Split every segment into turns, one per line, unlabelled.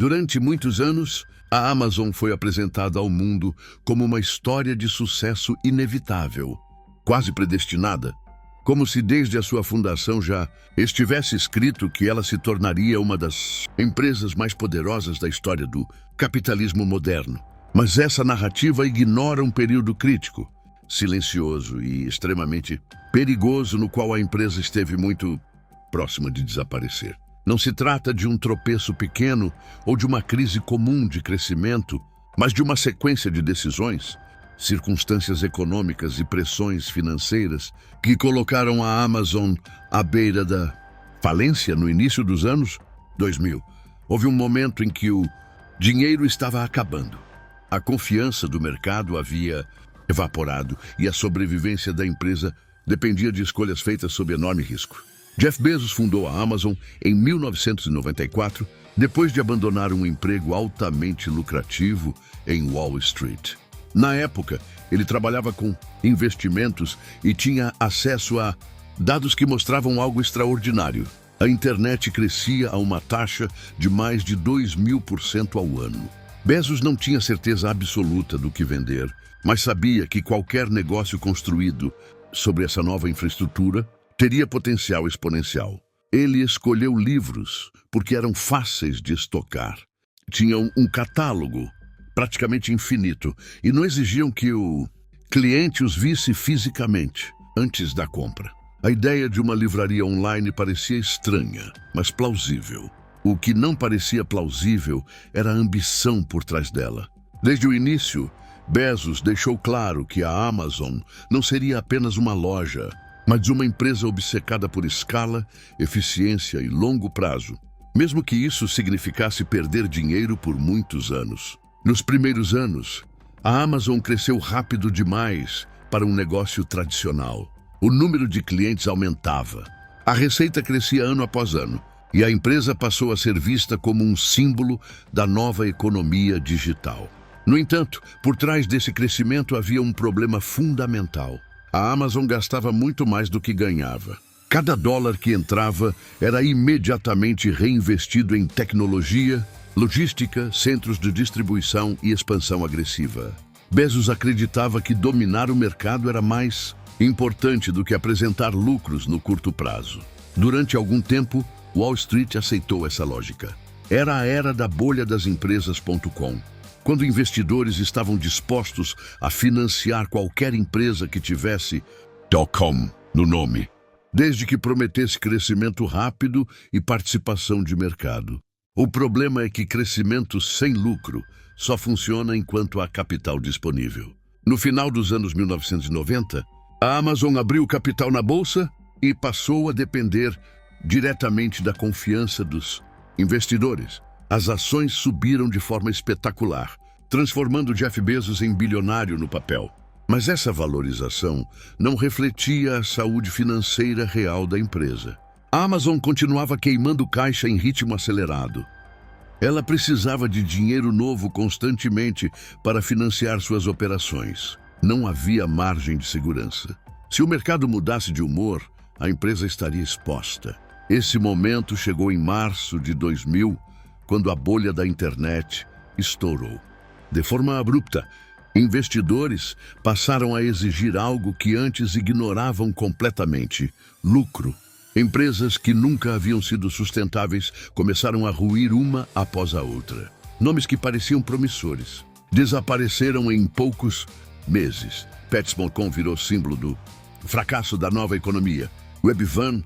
Durante muitos anos, a Amazon foi apresentada ao mundo como uma história de sucesso inevitável, quase predestinada, como se desde a sua fundação já estivesse escrito que ela se tornaria uma das empresas mais poderosas da história do capitalismo moderno. Mas essa narrativa ignora um período crítico, silencioso e extremamente perigoso no qual a empresa esteve muito próxima de desaparecer. Não se trata de um tropeço pequeno ou de uma crise comum de crescimento, mas de uma sequência de decisões, circunstâncias econômicas e pressões financeiras que colocaram a Amazon à beira da falência no início dos anos 2000. Houve um momento em que o dinheiro estava acabando. A confiança do mercado havia evaporado e a sobrevivência da empresa dependia de escolhas feitas sob enorme risco. Jeff Bezos fundou a Amazon em 1994, depois de abandonar um emprego altamente lucrativo em Wall Street. Na época, ele trabalhava com investimentos e tinha acesso a dados que mostravam algo extraordinário. A internet crescia a uma taxa de mais de 2.000% ao ano. Bezos não tinha certeza absoluta do que vender, mas sabia que qualquer negócio construído sobre essa nova infraestrutura teria potencial exponencial. Ele escolheu livros porque eram fáceis de estocar. Tinham um catálogo praticamente infinito e não exigiam que o cliente os visse fisicamente antes da compra. A ideia de uma livraria online parecia estranha, mas plausível. O que não parecia plausível era a ambição por trás dela. Desde o início, Bezos deixou claro que a Amazon não seria apenas uma loja, mas uma empresa obcecada por escala, eficiência e longo prazo, mesmo que isso significasse perder dinheiro por muitos anos. Nos primeiros anos, a Amazon cresceu rápido demais para um negócio tradicional. O número de clientes aumentava, a receita crescia ano após ano, e a empresa passou a ser vista como um símbolo da nova economia digital. No entanto, por trás desse crescimento havia um problema fundamental. A Amazon gastava muito mais do que ganhava. Cada dólar que entrava era imediatamente reinvestido em tecnologia, logística, centros de distribuição e expansão agressiva. Bezos acreditava que dominar o mercado era mais importante do que apresentar lucros no curto prazo. Durante algum tempo, Wall Street aceitou essa lógica. Era a era da bolha das empresas.com. Quando investidores estavam dispostos a financiar qualquer empresa que tivesse .com no nome, desde que prometesse crescimento rápido e participação de mercado. O problema é que crescimento sem lucro só funciona enquanto há capital disponível. No final dos anos 1990, a Amazon abriu capital na bolsa e passou a depender diretamente da confiança dos investidores. As ações subiram de forma espetacular, transformando Jeff Bezos em bilionário no papel. Mas essa valorização não refletia a saúde financeira real da empresa. A Amazon continuava queimando caixa em ritmo acelerado. Ela precisava de dinheiro novo constantemente para financiar suas operações. Não havia margem de segurança. Se o mercado mudasse de humor, a empresa estaria exposta. Esse momento chegou em março de 2000, quando a bolha da internet estourou. De forma abrupta, investidores passaram a exigir algo que antes ignoravam completamente: lucro. Empresas que nunca haviam sido sustentáveis começaram a ruir uma após a outra. Nomes que pareciam promissores desapareceram em poucos meses. Pets.com virou símbolo do fracasso da nova economia. Webvan,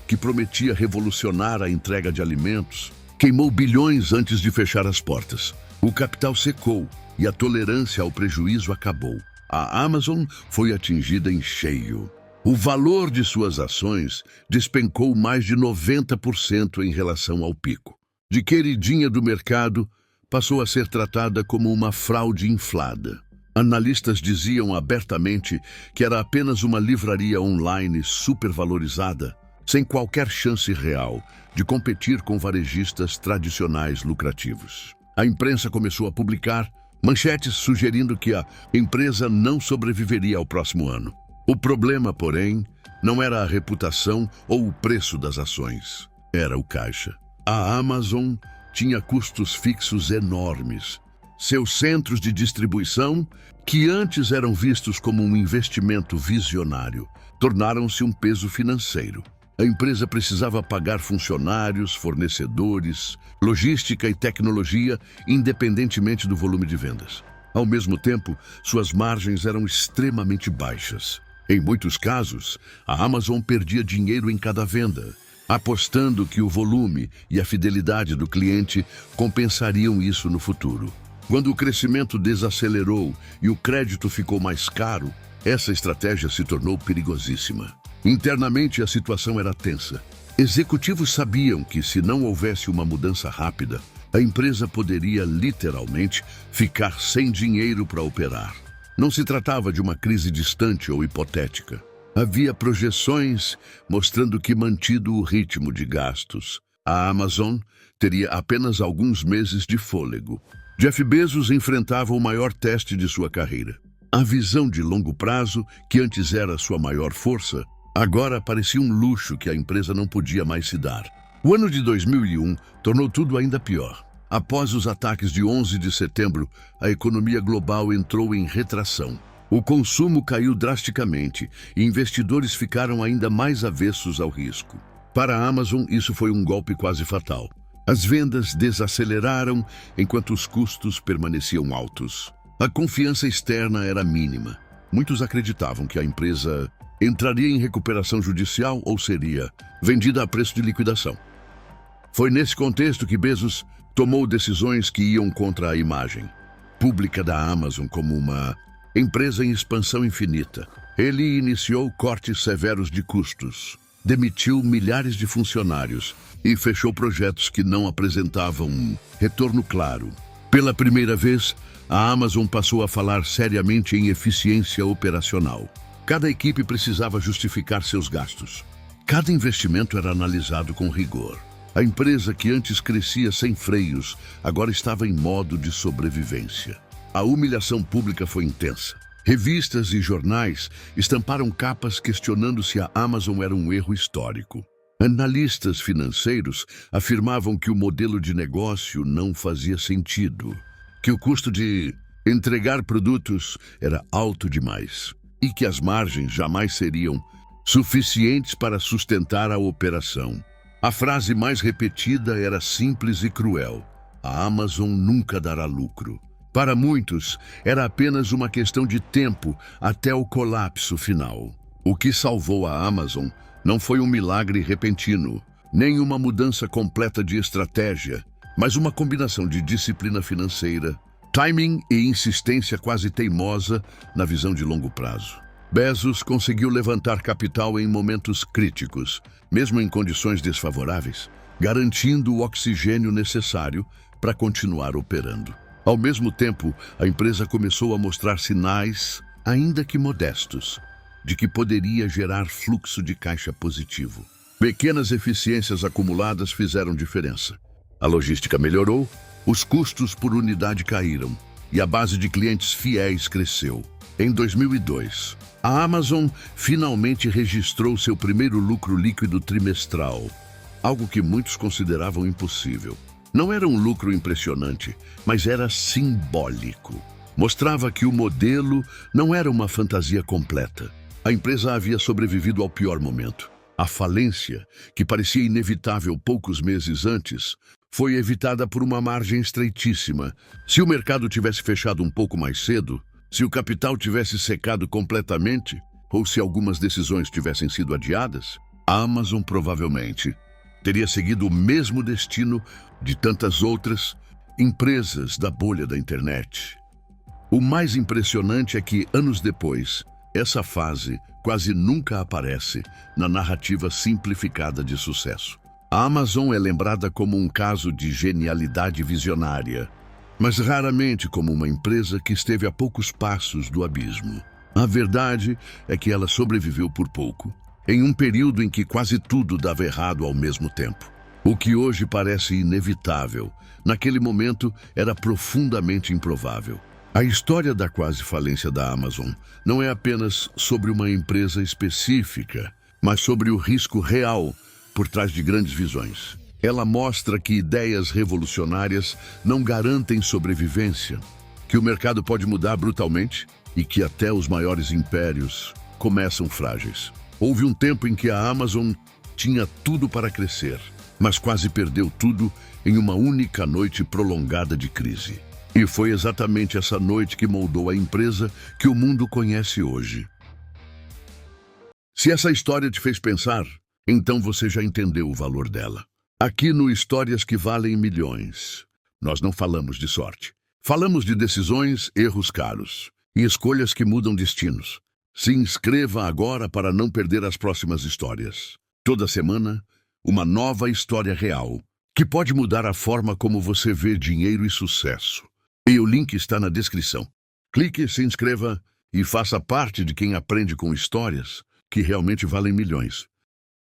que prometia revolucionar a entrega de alimentos, queimou bilhões antes de fechar as portas. O capital secou e a tolerância ao prejuízo acabou. A Amazon foi atingida em cheio. O valor de suas ações despencou mais de 90% em relação ao pico. De queridinha do mercado, passou a ser tratada como uma fraude inflada. Analistas diziam abertamente que era apenas uma livraria online supervalorizada, sem qualquer chance real de competir com varejistas tradicionais lucrativos. A imprensa começou a publicar manchetes sugerindo que a empresa não sobreviveria ao próximo ano. O problema, porém, não era a reputação ou o preço das ações. Era o caixa. A Amazon tinha custos fixos enormes. Seus centros de distribuição, que antes eram vistos como um investimento visionário, tornaram-se um peso financeiro. A empresa precisava pagar funcionários, fornecedores, logística e tecnologia, independentemente do volume de vendas. Ao mesmo tempo, suas margens eram extremamente baixas. Em muitos casos, a Amazon perdia dinheiro em cada venda, apostando que o volume e a fidelidade do cliente compensariam isso no futuro. Quando o crescimento desacelerou e o crédito ficou mais caro, essa estratégia se tornou perigosíssima. Internamente, a situação era tensa. Executivos sabiam que, se não houvesse uma mudança rápida, a empresa poderia, literalmente, ficar sem dinheiro para operar. Não se tratava de uma crise distante ou hipotética. Havia projeções mostrando que, mantido o ritmo de gastos, a Amazon teria apenas alguns meses de fôlego. Jeff Bezos enfrentava o maior teste de sua carreira. A visão de longo prazo, que antes era sua maior força, agora parecia um luxo que a empresa não podia mais se dar. O ano de 2001 tornou tudo ainda pior. Após os ataques de 11 de setembro, a economia global entrou em retração. O consumo caiu drasticamente e investidores ficaram ainda mais avessos ao risco. Para a Amazon, isso foi um golpe quase fatal. As vendas desaceleraram enquanto os custos permaneciam altos. A confiança externa era mínima. Muitos acreditavam que a empresa entraria em recuperação judicial ou seria vendida a preço de liquidação. Foi nesse contexto que Bezos tomou decisões que iam contra a imagem pública da Amazon como uma empresa em expansão infinita. Ele iniciou cortes severos de custos, demitiu milhares de funcionários e fechou projetos que não apresentavam um retorno claro. Pela primeira vez, a Amazon passou a falar seriamente em eficiência operacional. Cada equipe precisava justificar seus gastos. Cada investimento era analisado com rigor. A empresa, que antes crescia sem freios, agora estava em modo de sobrevivência. A humilhação pública foi intensa. Revistas e jornais estamparam capas questionando se a Amazon era um erro histórico. Analistas financeiros afirmavam que o modelo de negócio não fazia sentido, que o custo de entregar produtos era alto demais e que as margens jamais seriam suficientes para sustentar a operação. A frase mais repetida era simples e cruel: a Amazon nunca dará lucro. Para muitos, era apenas uma questão de tempo até o colapso final. O que salvou a Amazon não foi um milagre repentino, nem uma mudança completa de estratégia, mas uma combinação de disciplina financeira, timing e insistência quase teimosa na visão de longo prazo. Bezos conseguiu levantar capital em momentos críticos, mesmo em condições desfavoráveis, garantindo o oxigênio necessário para continuar operando. Ao mesmo tempo, a empresa começou a mostrar sinais, ainda que modestos, de que poderia gerar fluxo de caixa positivo. Pequenas eficiências acumuladas fizeram diferença. A logística melhorou, os custos por unidade caíram e a base de clientes fiéis cresceu. Em 2002, a Amazon finalmente registrou seu primeiro lucro líquido trimestral, algo que muitos consideravam impossível. Não era um lucro impressionante, mas era simbólico. Mostrava que o modelo não era uma fantasia completa. A empresa havia sobrevivido ao pior momento. A falência, que parecia inevitável poucos meses antes, foi evitada por uma margem estreitíssima. Se o mercado tivesse fechado um pouco mais cedo, se o capital tivesse secado completamente, ou se algumas decisões tivessem sido adiadas, a Amazon provavelmente teria seguido o mesmo destino de tantas outras empresas da bolha da internet. O mais impressionante é que, anos depois, essa fase quase nunca aparece na narrativa simplificada de sucesso. A Amazon é lembrada como um caso de genialidade visionária, mas raramente como uma empresa que esteve a poucos passos do abismo. A verdade é que ela sobreviveu por pouco, em um período em que quase tudo dava errado ao mesmo tempo. O que hoje parece inevitável, naquele momento era profundamente improvável. A história da quase falência da Amazon não é apenas sobre uma empresa específica, mas sobre o risco real por trás de grandes visões. Ela mostra que ideias revolucionárias não garantem sobrevivência, que o mercado pode mudar brutalmente e que até os maiores impérios começam frágeis. Houve um tempo em que a Amazon tinha tudo para crescer, mas quase perdeu tudo em uma única noite prolongada de crise. E foi exatamente essa noite que moldou a empresa que o mundo conhece hoje. Se essa história te fez pensar, então você já entendeu o valor dela. Aqui no Histórias que Valem Milhões, nós não falamos de sorte. Falamos de decisões, erros caros e escolhas que mudam destinos. Se inscreva agora para não perder as próximas histórias. Toda semana, uma nova história real, que pode mudar a forma como você vê dinheiro e sucesso. E o link está na descrição. Clique, se inscreva e faça parte de quem aprende com histórias que realmente valem milhões.